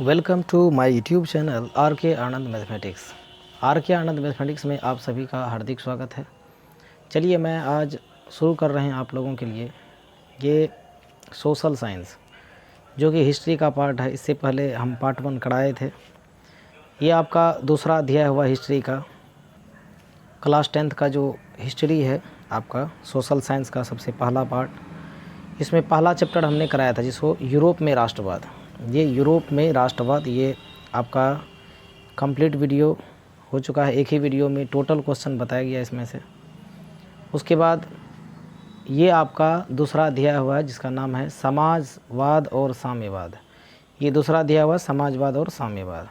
Welcome to my YouTube channel R K Anand mathematics. Are K Anand mathematics में आप सभी का हार्दिक स्वागत है। चलिए मैं आज शुरू कर रहे हैं आप लोगों के लिए ये सोशल साइंस जो कि हिस्ट्री का पार्ट है। इससे पहले हम पार्ट 1 कराए थे। ये आपका दूसरा अध्याय हुआ हिस्ट्री का। क्लास 10th का जो हिस्ट्री है आपका सोशल साइंस का सबसे पहला पार्ट। इसमें पहला चैप्टर हमने कराया था जिसको यूरोप में राष्ट्रवाद। ये यूरोप में राष्ट्रवाद ये आपका कंप्लीट वीडियो हो चुका है। एक ही वीडियो में टोटल क्वेश्चन बताया गया इसमें से। उसके बाद ये आपका दूसरा अध्याय हुआ है जिसका नाम है समाजवाद और साम्यवाद। ये दूसरा अध्याय हुआ समाजवाद और साम्यवाद।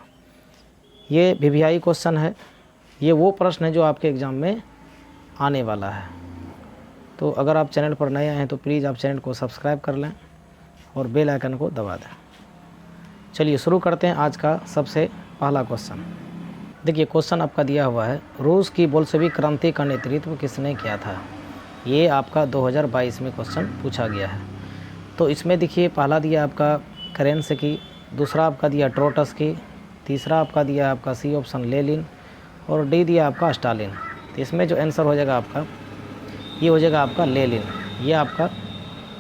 ये वीवीआई क्वेश्चन है। ये वो प्रश्न है जो आपके एग्ज़ाम में आने वाला है। तो अगर आप चैनल पर नए आए हैं तो प्लीज़ आप चैनल को सब्सक्राइब कर लें और बेल आइकन को दबा दें। चलिए शुरू करते हैं आज का सबसे पहला क्वेश्चन। देखिए क्वेश्चन आपका दिया हुआ है, रूस की बोल्शेविक क्रांति का नेतृत्व किसने किया था। ये आपका 2022 में क्वेश्चन पूछा गया है। तो इसमें देखिए पहला दिया आपका केरेंस्की, दूसरा आपका दिया ट्रोट्स्की, तीसरा आपका दिया आपका सी ऑप्शन लेनिन और डी दिया आपका स्टालिन। तो इसमें जो आंसर हो जाएगा आपका ये हो जाएगा आपका लेनिन। ये आपका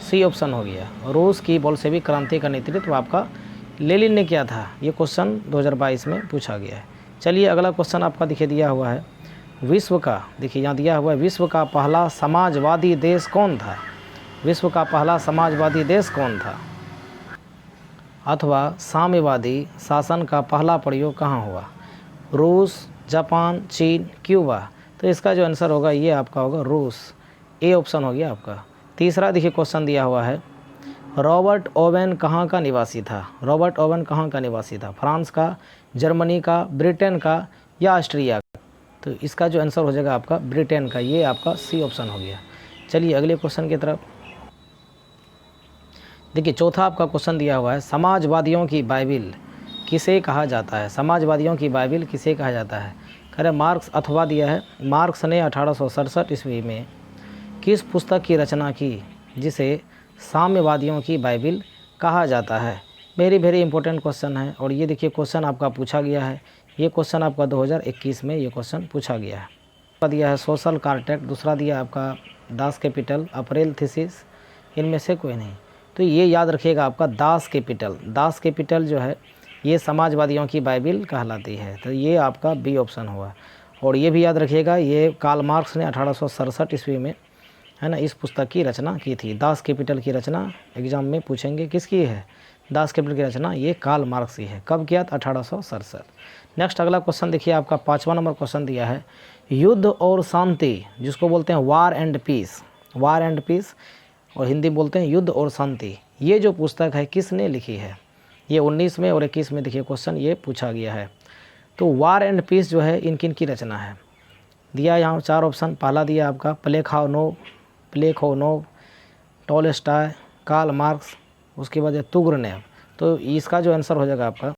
सी ऑप्शन हो गया। रूस की बोल्शेविक क्रांति का नेतृत्व आपका लेनिन ने किया था। ये क्वेश्चन 2022 में पूछा गया है। चलिए अगला क्वेश्चन आपका देखिए दिया हुआ है, विश्व का देखिए यहाँ दिया हुआ है, विश्व का पहला समाजवादी देश कौन था। विश्व का पहला समाजवादी देश कौन था अथवा साम्यवादी शासन का पहला प्रयोग कहाँ हुआ। रूस, जापान, चीन, क्यूबा। तो इसका जो आंसर होगा ये आपका होगा रूस। ए ऑप्शन हो गया आपका। तीसरा देखिए क्वेश्चन दिया हुआ है, रॉबर्ट ओवेन कहाँ का निवासी था। रॉबर्ट ओवेन कहाँ का निवासी था, फ्रांस का, जर्मनी का, ब्रिटेन का या ऑस्ट्रिया का। तो इसका जो आंसर हो जाएगा आपका ब्रिटेन का। ये आपका सी ऑप्शन हो गया। चलिए अगले क्वेश्चन की तरफ देखिए। चौथा आपका क्वेश्चन दिया हुआ है, समाजवादियों की बाइबिल किसे कहा जाता है। समाजवादियों की बाइबिल किसे कहा जाता है। कह रहे मार्क्स अथवा दिया है, मार्क्स ने 1867 ईस्वी में किस पुस्तक की रचना की जिसे साम्यवादियों की बाइबिल कहा जाता है। वेरी इंपॉर्टेंट क्वेश्चन है और ये देखिए क्वेश्चन आपका पूछा गया है। ये क्वेश्चन आपका 2021 में ये क्वेश्चन पूछा गया है। दिया है सोशल कॉन्ट्रैक्ट, दूसरा दिया आपका दास कैपिटल, अप्रैल थीसिस, इनमें से कोई नहीं। तो ये याद रखिएगा आपका दास कैपिटल। दास कैपिटल जो है ये समाजवादियों की बाइबिल कहलाती है। तो ये आपका बी ऑप्शन हुआ। और ये भी याद रखिएगा ये कार्ल मार्क्स ने 1867 ईस्वी में है ना इस पुस्तक की रचना की थी। दास कैपिटल की रचना एग्जाम में पूछेंगे किसकी है। दास कैपिटल की रचना ये कार्ल मार्क्स की है। कब किया था, 1867। नेक्स्ट अगला क्वेश्चन देखिए आपका 5वां नंबर क्वेश्चन दिया है, युद्ध और शांति जिसको बोलते हैं war and peace. War and peace और हिंदी बोलते हैं युद्ध और शांति। ये जो पुस्तक है किसने लिखी है। ये 19 में और 21 में देखिए क्वेश्चन ये पूछा गया है। तो वार एंड पीस जो है इन किन की रचना है। दिया यहाँ 4 ऑप्शन। पहला दिया आपका प्लेखोनोव, टॉलस्टॉय, कार्ल मार्क्स, उसके बाद तुर्गेनेव। तो इसका जो आंसर हो जाएगा आपका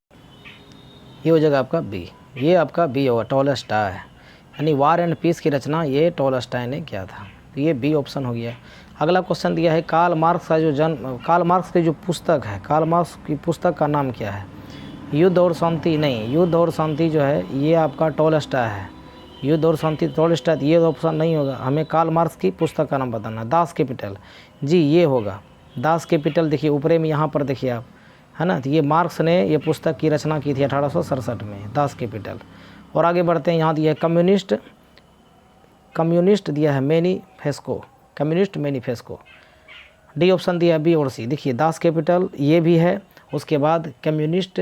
ये हो जाएगा आपका बी। ये आपका बी होगा, टॉलस्टॉय। यानी वार एंड पीस की रचना ये टॉलस्टॉय ने किया था। तो ये बी ऑप्शन हो गया। अगला क्वेश्चन दिया है, कार्ल मार्क्स का जो जन्म, कार्ल मार्क्स की जो पुस्तक है, कार्ल मार्क्स की पुस्तक का नाम क्या है। युद्ध और शांति नहीं, युद्ध और शांति जो है ये आपका टॉलस्टॉय है। युद्ध और शांति टॉलस्टॉय, ये ऑप्शन नहीं होगा। हमें कार्ल मार्क्स की पुस्तक का नाम बताना। दास कैपिटल जी ये होगा। दास कैपिटल देखिए ऊपरे में यहाँ पर देखिए आप है ना। तो ये मार्क्स ने ये पुस्तक की रचना की थी 1867 में, दास कैपिटल। और आगे बढ़ते हैं, यहाँ दिया है कम्युनिस्ट दिया है manifesto, communist manifesto. D option दिया है बी और सी। देखिए दास कैपिटल ये भी है, उसके बाद कम्युनिस्ट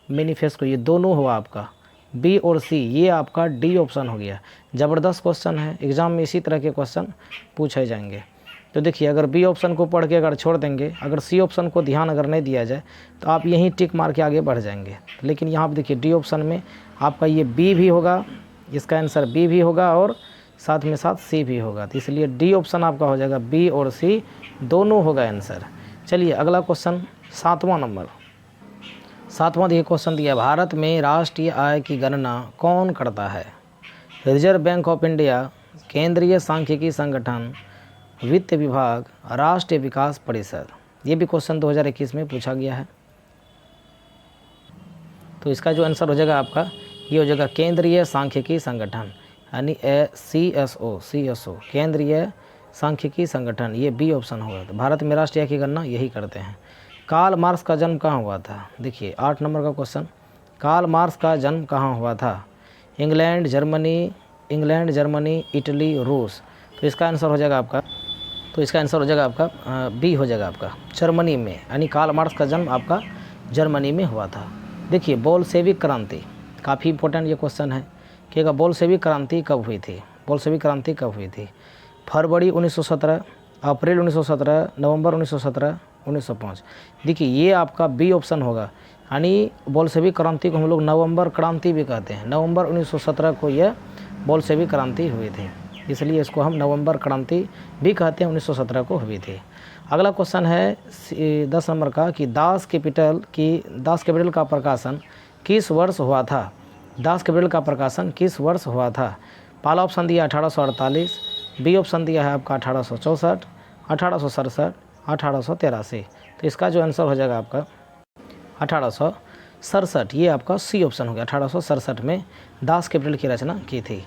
मैनिफेस्टो, ये दोनों हुआ आपका बी और सी। ये आपका डी ऑप्शन हो गया। ज़बरदस्त क्वेश्चन है, एग्ज़ाम में इसी तरह के क्वेश्चन पूछे जाएंगे। तो देखिए अगर बी ऑप्शन को पढ़ के अगर छोड़ देंगे, अगर सी ऑप्शन को ध्यान अगर नहीं दिया जाए तो आप यहीं टिक मार के आगे बढ़ जाएंगे। लेकिन यहाँ पर देखिए डी ऑप्शन में आपका ये बी भी होगा, इसका आंसर बी भी होगा और साथ में साथ सी भी होगा। तो इसलिए डी ऑप्शन आपका हो जाएगा, बी और सी दोनों होगा आंसर। चलिए अगला क्वेश्चन 7वां नंबर। 7वां देखिए क्वेश्चन दिया, भारत में राष्ट्रीय आय की गणना कौन करता है। रिजर्व बैंक ऑफ इंडिया, केंद्रीय सांख्यिकी संगठन, वित्त विभाग, राष्ट्रीय विकास परिषद। ये भी क्वेश्चन 2021 में पूछा गया है। तो इसका जो आंसर हो जाएगा आपका ये हो जाएगा केंद्रीय सांख्यिकी संगठन, यानी CSO केंद्रीय सांख्यिकी संगठन, ये बी ऑप्शन होगा। तो भारत में राष्ट्रीय की गणना यही करते हैं। कार्ल मार्क्स का जन्म कहाँ हुआ था? देखिए 8 नंबर का क्वेश्चन, कार्ल मार्क्स का जन्म कहाँ हुआ था? इंग्लैंड, जर्मनी, इटली, रूस। तो इसका आंसर हो जाएगा आपका बी हो जाएगा आपका जर्मनी में, यानी कार्ल मार्क्स का जन्म आपका जर्मनी में हुआ था। देखिए बोल्शेविक क्रांति, काफ़ी इंपॉर्टेंट ये क्वेश्चन है कि बोल्शेविक क्रांति कब हुई थी? बोल्शेविक क्रांति कब हुई थी? फरवरी 1917, अप्रैल 1917, नवंबर 1917, 1905। देखिए ये आपका बी ऑप्शन होगा, यानी बोल्शेविक क्रांति को हम लोग नवंबर क्रांति भी कहते हैं। नवंबर 1917 को यह बोल्शेविक क्रांति हुई थी, इसलिए इसको हम नवंबर क्रांति भी कहते हैं। 1917 को हुई थी। अगला क्वेश्चन है 10 नंबर का कि दास कैपिटल का प्रकाशन किस वर्ष हुआ था? दास कैपिटल का प्रकाशन किस वर्ष हुआ था? पहला ऑप्शन दिया 1848, बी ऑप्शन दिया है आपका 1864, 1867, 1883। तो इसका जो आंसर हो जाएगा आपका 1867, ये आपका सी ऑप्शन हो गया। 1867 में दास कैपिटल की रचना की थी।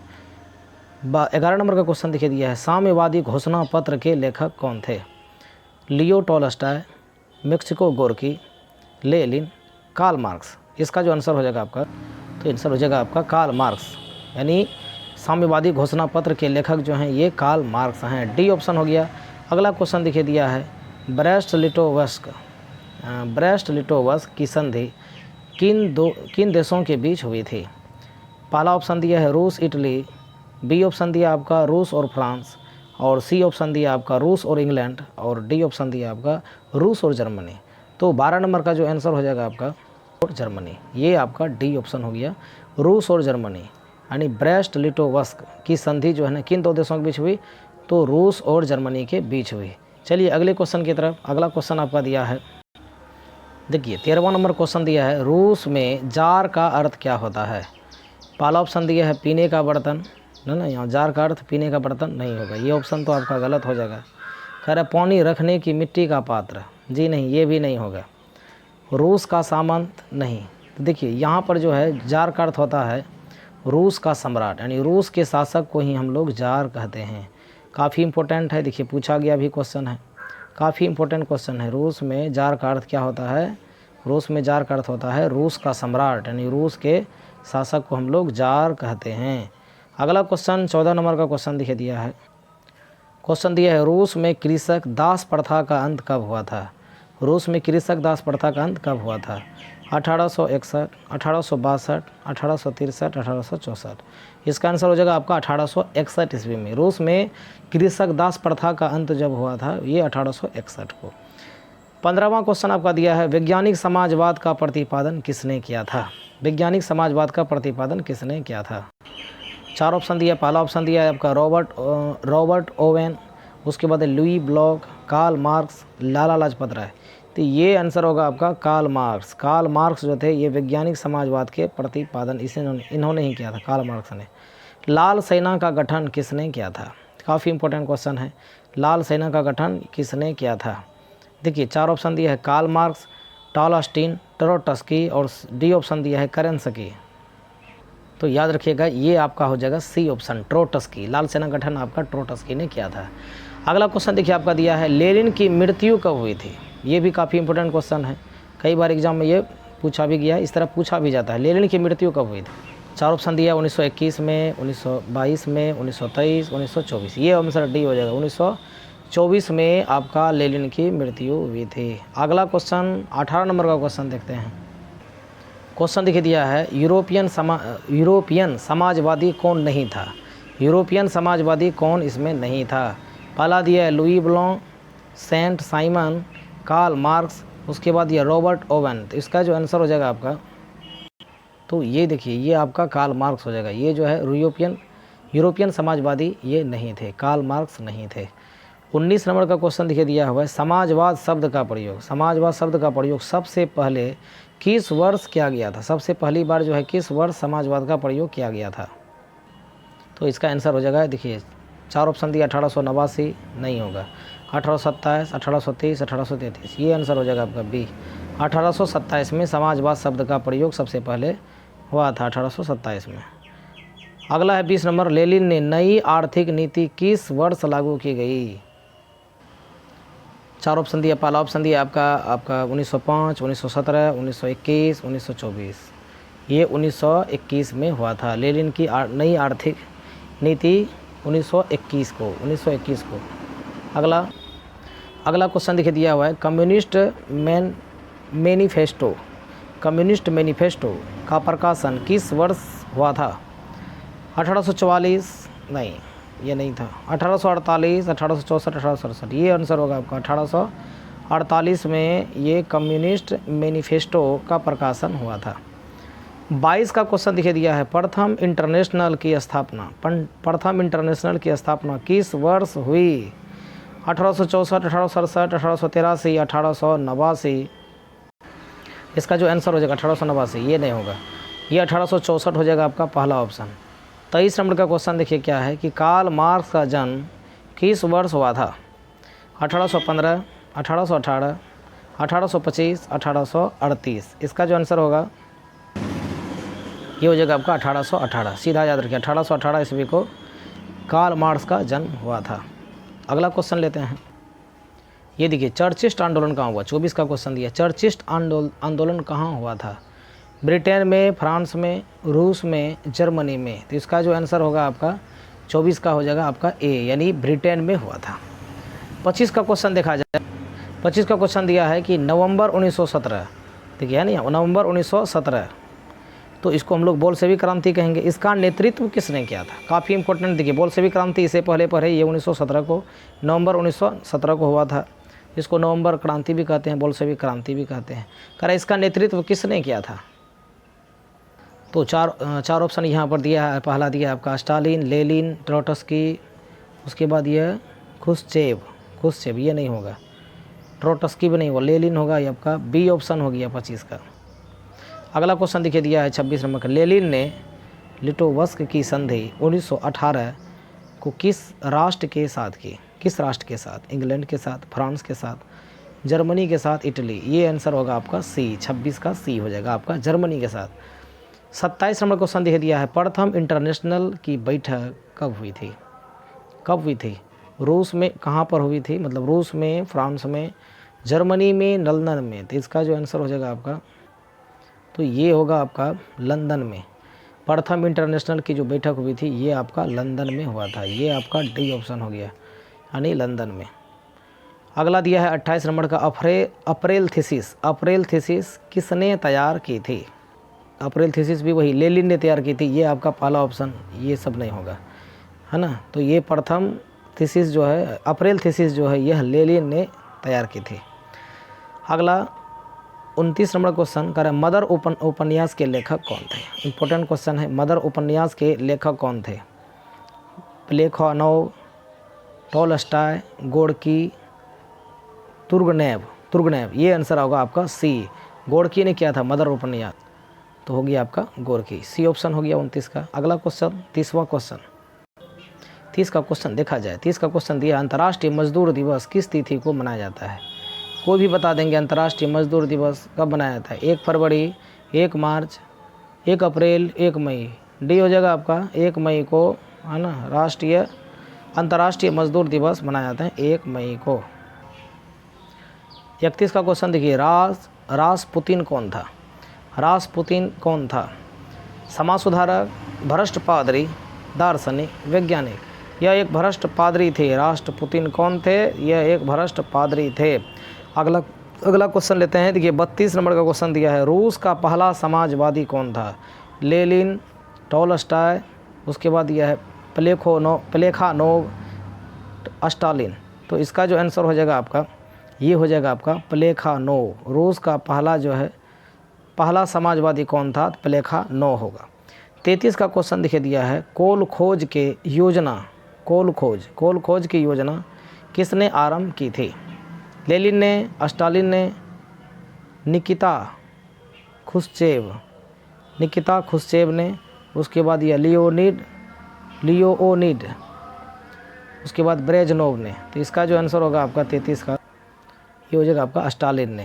11 नंबर का क्वेश्चन दिखे दिया है, साम्यवादी घोषणा पत्र के लेखक कौन थे? Leo Tolstoy, Maxim Gorky, Lenin, Karl Marx. इसका जो आंसर हो जाएगा आपका, तो आंसर हो जाएगा आपका कार्ल मार्क्स, यानी साम्यवादी घोषणा पत्र के लेखक जो हैं ये कार्ल मार्क्स हैं। डी ऑप्शन हो गया। अगला क्वेश्चन दिखे दिया है, ब्रेस्ट लिटोवस्क की संधि किन देशों के बीच हुई थी? पहला ऑप्शन दिया है रूस इटली, बी ऑप्शन दिया आपका रूस और फ्रांस, और सी ऑप्शन दिया आपका रूस और इंग्लैंड, और डी ऑप्शन दिया आपका रूस और जर्मनी। तो 12 नंबर का जो आंसर हो जाएगा आपका और जर्मनी, ये आपका डी ऑप्शन हो गया, रूस और जर्मनी, यानी ब्रेस्ट लिटोवस्क की संधि जो है ना किन दो देशों के बीच हुई? तो रूस और जर्मनी के बीच हुई। चलिए अगले क्वेश्चन की तरफ। अगला क्वेश्चन आपका दिया है, देखिए 13वां नंबर क्वेश्चन दिया है, रूस में जार का अर्थ क्या होता है? पहला ऑप्शन दिया है पीने का बर्तन, ना यहाँ जार का अर्थ पीने का बर्तन नहीं होगा, ये ऑप्शन तो आपका गलत हो जाएगा। कह रहा पानी रखने की मिट्टी का पात्र, जी नहीं, ये भी नहीं होगा। रूस का सामंत नहीं। तो देखिए यहाँ पर जो है जार का अर्थ होता है रूस का सम्राट, यानी रूस के शासक को ही हम लोग जार कहते हैं। काफ़ी इंपॉर्टेंट है, देखिए पूछा गया भी क्वेश्चन है, काफ़ी इंपॉर्टेंट क्वेश्चन है। रूस में जार का अर्थ क्या होता है? रूस में जार का अर्थ होता है रूस का सम्राट, यानी रूस के शासक को हम लोग जार कहते हैं। अगला क्वेश्चन 14 नंबर का क्वेश्चन दिखे दिया है। क्वेश्चन दिया है, रूस में कृषक दास प्रथा का अंत कब हुआ था? रूस में कृषक दास प्रथा का अंत कब हुआ था? 1861, 1862, 1863, 1864। इसका आंसर हो जाएगा आपका 1861 ईस्वी में। रूस में कृषक दास प्रथा का अंत जब हुआ था ये 1861 को। 15वां क्वेश्चन आपका दिया है, वैज्ञानिक समाजवाद का प्रतिपादन किसने किया था? वैज्ञानिक समाजवाद का प्रतिपादन किसने किया था? 4 ऑप्शन दिया। पहला ऑप्शन दिया है आपका रॉबर्ट ओवेन, उसके बाद Louis block, Karl Marx, Lala Lajpat Rai. तो ये आंसर होगा आपका कार्ल मार्क्स। कार्ल मार्क्स जो थे ये वैज्ञानिक समाजवाद के प्रतिपादन इन्होंने ही किया था, कार्ल मार्क्स ने। लाल सेना का गठन किसने किया था? काफ़ी इंपॉर्टेंट क्वेश्चन है, लाल सेना का गठन किसने किया था? देखिए 4 ऑप्शन दिया है, कार्ल मार्क्स, टॉलस्टीन, ट्रोट्स्की, और डी ऑप्शन दिया है केरेंस्की। तो याद रखिएगा ये आपका हो जाएगा सी ऑप्शन, ट्रोट्स्की। लाल सेना गठन आपका ट्रोट्स्की ने किया था। अगला क्वेश्चन देखिए आपका दिया है, लेनिन की मृत्यु कब हुई थी? ये भी काफ़ी इंपॉर्टेंट क्वेश्चन है, कई बार एग्जाम में ये पूछा भी गया, इस तरह पूछा भी जाता है। लेनिन की मृत्यु कब हुई थी? 4 ऑप्शन दिया, 1921 में, 1922 में, 1923, 1924। ये आंसर डी हो जाएगा, 1924 में आपका लेनिन की मृत्यु हुई थी। अगला क्वेश्चन 18 नंबर का क्वेश्चन देखते हैं। क्वेश्चन दिख दिया है, यूरोपियन समाजवादी कौन नहीं था? यूरोपियन समाजवादी कौन इसमें नहीं था? पहला दिया है Louis Blanc, Saint Simon, Karl Marx, उसके बाद ये रॉबर्ट ओवेन। तो इसका जो आंसर हो जाएगा आपका, तो ये देखिए ये आपका कार्ल मार्क्स हो जाएगा। ये जो है यूरोपियन समाजवादी ये नहीं थे, कार्ल मार्क्स नहीं थे। 19 नंबर का क्वेश्चन दिखे दिया हुआ है, समाजवाद शब्द का प्रयोग। समाजवाद शब्द का प्रयोग सबसे पहले किस वर्ष किया गया था? सबसे पहली बार जो है किस वर्ष समाजवाद का प्रयोग किया गया था? तो इसका आंसर हो जाएगा, देखिए 4 ऑप्शन दिया 1889 नहीं होगा, 1827, 1830, 1833, ये आंसर हो जाएगा आपका बी। 1827 में समाजवाद शब्द का प्रयोग सबसे पहले हुआ था, 1827 में। अगला है 20 नंबर, लेनिन ने नई आर्थिक नीति किस वर्ष लागू की गई? 4 ऑप्शन दिया, पहला ऑप्शन दिया आपका 1905, 1917, 1921, 1924। ये 1921 में हुआ था लेनिन की नई आर्थिक नीति 1921 को। अगला क्वेश्चन देखिए दिया हुआ है, कम्युनिस्ट मैनिफेस्टो का प्रकाशन किस वर्ष हुआ था? 1844 नहीं, ये नहीं था। 1848, 1864, 1867, ये आंसर होगा आपका 1848 में ये कम्युनिस्ट मैनिफेस्टो का प्रकाशन हुआ था। 22 का क्वेश्चन दिखे दिया है, प्रथम इंटरनेशनल की स्थापना किस वर्ष हुई? 1864, 1867, 1883, 1889। इसका जो आंसर हो जाएगा 1889, ये नहीं होगा, ये 1864 हो जाएगा आपका पहला ऑप्शन। 23 नंबर का क्वेश्चन देखिए क्या है कि कार्ल मार्क्स का जन्म किस वर्ष हुआ था? 1815, 1818, 1825, 1838। इसका जो आंसर होगा ये हो जाएगा आपका 1818, सीधा याद रखिए 1818 ईस्वी को कार्ल मार्क्स का जन्म हुआ था। अगला क्वेश्चन लेते हैं, ये देखिए चर्चिस्ट आंदोलन कहाँ हुआ? 24 का क्वेश्चन दिया, चर्चिस्ट आंदोलन कहाँ हुआ था? ब्रिटेन में, फ्रांस में, रूस में, जर्मनी में। तो इसका जो आंसर होगा आपका 24 का हो जाएगा आपका ए, यानी ब्रिटेन में हुआ था। 25 का क्वेश्चन देखा जाए, 25 का क्वेश्चन दिया है कि नवंबर 1917, देखिए है नहीं, नवंबर 1917, तो इसको हम लोग बोल्शेविक क्रांति कहेंगे। इसका नेतृत्व किसने किया था? काफ़ी इंपॉर्टेंट, देखिए बोल्शेविक क्रांति इससे पहले पर है, ये 1917 को, नवंबर 1917 को हुआ था। इसको नवंबर क्रांति भी कहते हैं, बोल्शेविक क्रांति भी कहते हैं। कह इसका नेतृत्व किसने किया था? तो चार ऑप्शन यहाँ पर दिया है। पहला दिया आपका स्टालिन, लेनिन, ट्रोट्स्की, उसके बाद यह खुश्चेव, ये नहीं होगा, ट्रोट्स्की भी नहीं होगा, लेनिन होगा, ये आपका बी ऑप्शन हो गया 25 का। अगला क्वेश्चन दिखे दिया है 26 नंबर का, लेनिन ने लिटोवस्क की संधि 1918 को किस राष्ट्र के साथ की? किस राष्ट्र के साथ? इंग्लैंड के साथ, फ्रांस के साथ, जर्मनी के साथ, इटली। ये आंसर होगा आपका सी, 26 का सी हो जाएगा आपका, जर्मनी के साथ। 27 नंबर क्वेश्चन दिख दिया है, प्रथम इंटरनेशनल की बैठक कब हुई थी? रूस में कहाँ पर हुई थी? मतलब रूस में, फ्रांस में, जर्मनी में, लंदन में। तो इसका जो आंसर हो जाएगा आपका, तो ये होगा आपका लंदन में। प्रथम इंटरनेशनल की जो बैठक हुई थी ये आपका लंदन में हुआ था, ये आपका डी ऑप्शन हो गया, यानी लंदन में। अगला दिया है 28 नंबर का, अप्रैल थीसिस किसने तैयार की थी? अप्रैल थीसिस भी वही लेनिन ने तैयार की थी, ये आपका पहला ऑप्शन, ये सब नहीं होगा, है ना। तो ये प्रथम थीसिस जो है, अप्रैल थीसिस जो है, यह लेनिन ने तैयार की थी। अगला 29 नंबर क्वेश्चन कर, मदर उपन्यास के लेखक कौन थे? इंपॉर्टेंट क्वेश्चन है, मदर उपन्यास के लेखक कौन थे? प्लेखानोव, टॉलस्टॉय, गोर्की, तुर्गनेव। ये आंसर होगा आपका सी, गोर्की ने किया था मदर उपन्यास, तो हो गया आपका गोर्की, सी ऑप्शन हो गया 29 का। अगला क्वेश्चन 30वां क्वेश्चन, 30 का क्वेश्चन देखा जाए, 30 का क्वेश्चन दिया, अंतर्राष्ट्रीय मजदूर दिवस किस तिथि को मनाया जाता है? कोई भी बता देंगे अंतर्राष्ट्रीय मजदूर दिवस कब मनाया जाता है? 1 फरवरी, 1 मार्च, 1 अप्रैल, 1 मई। डी हो जाएगा आपका 1 मई को, है ना, अंतर्राष्ट्रीय मजदूर दिवस मनाया जाता है 1 मई को। 31 का क्वेश्चन देखिए, रासपुतिन कौन था? समाज सुधारक, भ्रष्ट पादरी, दार्शनिक, वैज्ञानिक। यह एक भ्रष्ट पादरी थे। राष्ट्रपुतिन कौन थे? यह एक भ्रष्ट पादरी थे। अगला क्वेश्चन लेते हैं, देखिए 32 नंबर का क्वेश्चन दिया है, रूस का पहला समाजवादी कौन था? लेनिन, टॉलस्टॉय, उसके बाद दिया है प्लेखानोव, स्टालिन। तो इसका जो आंसर हो जाएगा आपका, ये हो जाएगा आपका प्लेखानोव। रूस का पहला समाजवादी कौन था? प्लेखानोव होगा। 33 का क्वेश्चन दिखे दिया है, कोल खोज की योजना किसने आरंभ की थी? लेनिन ने, स्टालिन ने, निकिता खुश्चेव ने, उसके बाद यह लियोनिड उसके बाद ब्रेजनोव ने। तो इसका जो आंसर होगा आपका 33 का, ये हो जाएगा आपका स्टालिन ने,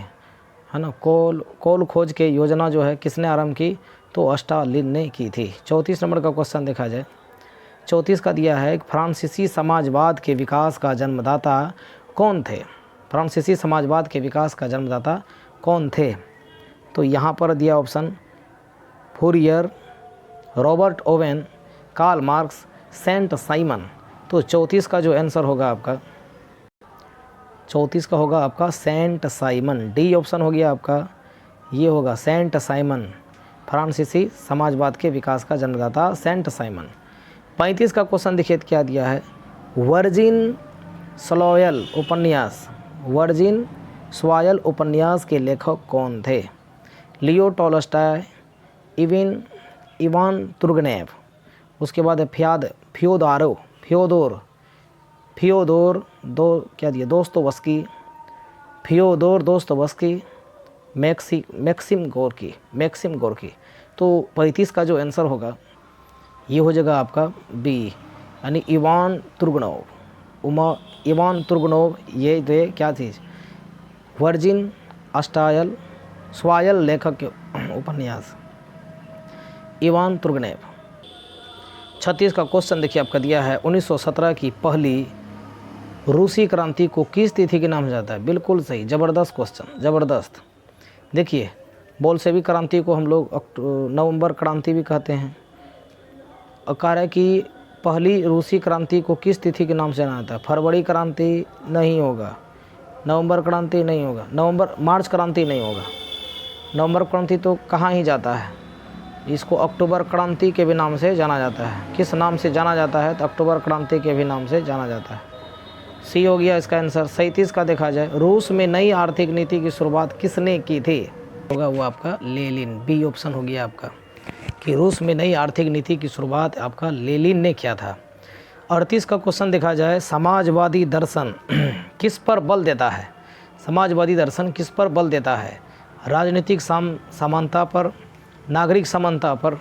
है ना। कोल खोज के योजना जो है किसने आरंभ की, तो स्टालिन ने की थी। 34 नंबर का क्वेश्चन देखा जाए, 34 का दिया है, फ्रांसीसी समाजवाद के विकास का जन्मदाता कौन थे। फ्रांसीसी समाजवाद के विकास का जन्मदाता कौन थे। तो यहाँ पर दिया option Fourier, Robert Owen, Karl Marx, Saint Simon. तो 34 का जो आंसर होगा आपका, 34 का होगा आपका सेंट साइमन। डी ऑप्शन हो गया आपका, ये होगा सेंट साइमन, फ्रांसीसी समाजवाद के विकास का जन्मदाता सेंट साइमन। 35 का क्वेश्चन देखिए क्या दिया है, वर्जिन स्लॉयल उपन्यास, वर्जिन स्वायल उपन्यास के लेखक कौन थे। लियो टॉलस्टॉय, इवान तुर्गनेव, उसके बाद Fyodor Dostoevsky, Fyodor Dostoevsky, Maxim Gorky. तो 35 का जो आंसर होगा ये हो जाएगा आपका बी, यानी इवान तुर्गनोव। ये थे क्या चीज़, वर्जिन स्वायल लेखक के उपन्यास इवान तुर्गनेव। 36 का क्वेश्चन देखिए आपका दिया है, 1917 की पहली रूसी क्रांति को किस तिथि के नाम से जाता है। बिल्कुल सही, ज़बरदस्त क्वेश्चन, ज़बरदस्त। देखिए बोल्शेविक क्रांति को हम लोग नवंबर क्रांति भी कहते हैं। कार्य है कि पहली रूसी क्रांति को किस तिथि के नाम से जाना जाता है। फरवरी क्रांति नहीं होगा, नवंबर क्रांति नहीं होगा, मार्च क्रांति नहीं होगा। नवंबर क्रांति तो कहाँ ही जाता है, इसको अक्टूबर क्रांति के भी नाम से जाना जाता है। किस नाम से जाना जाता है, तो अक्टूबर क्रांति के भी नाम से जाना जाता है। सी हो गया इसका आंसर। 37 का देखा जाए, रूस में नई आर्थिक नीति की शुरुआत किसने की थी, होगा वो आपका लेनिन। बी ऑप्शन हो गया आपका, कि रूस में नई आर्थिक नीति की शुरुआत आपका लेनिन ने किया था। 38 का क्वेश्चन देखा जाए, समाजवादी दर्शन किस पर बल देता है। समाजवादी दर्शन किस पर बल देता है, राजनीतिक समानता पर, नागरिक समानता पर,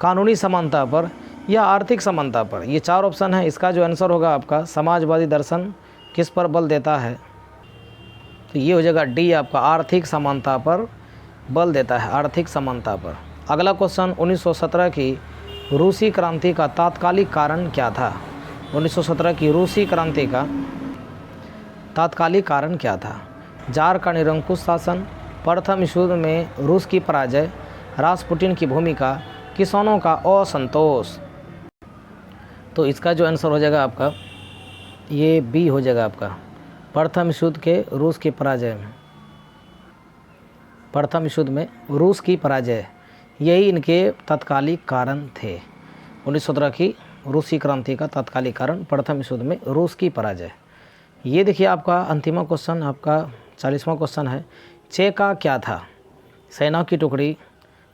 कानूनी समानता पर, या आर्थिक समानता पर। ये 4 ऑप्शन है। इसका जो आंसर होगा आपका, समाजवादी दर्शन किस पर बल देता है, तो ये हो जाएगा डी आपका, आर्थिक समानता पर बल देता है, आर्थिक समानता पर। अगला क्वेश्चन, 1917 की रूसी क्रांति का तात्कालिक कारण क्या था। 1917 की रूसी क्रांति का तात्कालिक कारण क्या था। जार का निरंकुश शासन, प्रथम विश्व युद्ध में रूस की पराजय, रासपुटिन की भूमिका, किसानों का असंतोष। तो इसका जो आंसर हो जाएगा आपका, ये बी हो जाएगा आपका, प्रथम विश्व युद्ध के रूस की पराजय में, प्रथम विश्व युद्ध में रूस की पराजय, यही इनके तात्कालिक कारण थे। 1917 की रूसी क्रांति का तात्कालिक कारण प्रथम विश्व युद्ध में रूस की पराजय। ये देखिए आपका अंतिम क्वेश्चन, आपका 40वां क्वेश्चन है, चेका क्या था। सेना की टुकड़ी,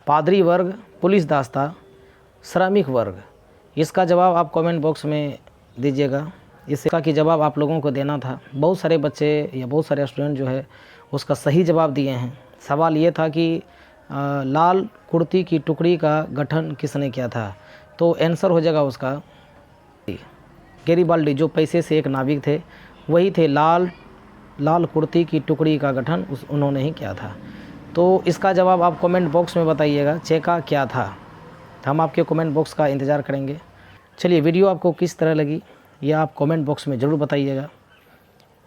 पादरी वर्ग, पुलिस दास्ता, श्रमिक वर्ग। इसका जवाब आप कमेंट बॉक्स में दीजिएगा। इसका की जवाब आप लोगों को देना था। बहुत सारे बच्चे या बहुत सारे स्टूडेंट जो है उसका सही जवाब दिए हैं। सवाल ये था कि लाल कुर्ती की टुकड़ी का गठन किसने किया था, तो आंसर हो जाएगा उसका गैरिबाल्डी, जो पैसे से एक नाविक थे, वही थे। लाल कुर्ती की टुकड़ी का गठन उन्होंने ही किया था। तो इसका जवाब आप कमेंट बॉक्स में बताइएगा, चेका क्या था। हम आपके कमेंट बॉक्स का इंतज़ार करेंगे। चलिए, वीडियो आपको किस तरह लगी ये आप कमेंट बॉक्स में ज़रूर बताइएगा।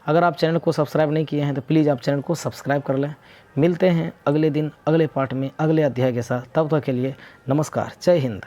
अगर आप चैनल को सब्सक्राइब नहीं किए हैं तो प्लीज़ आप चैनल को सब्सक्राइब कर लें। मिलते हैं अगले दिन अगले पार्ट में अगले अध्याय के साथ। तब तक के लिए नमस्कार, जय हिंद।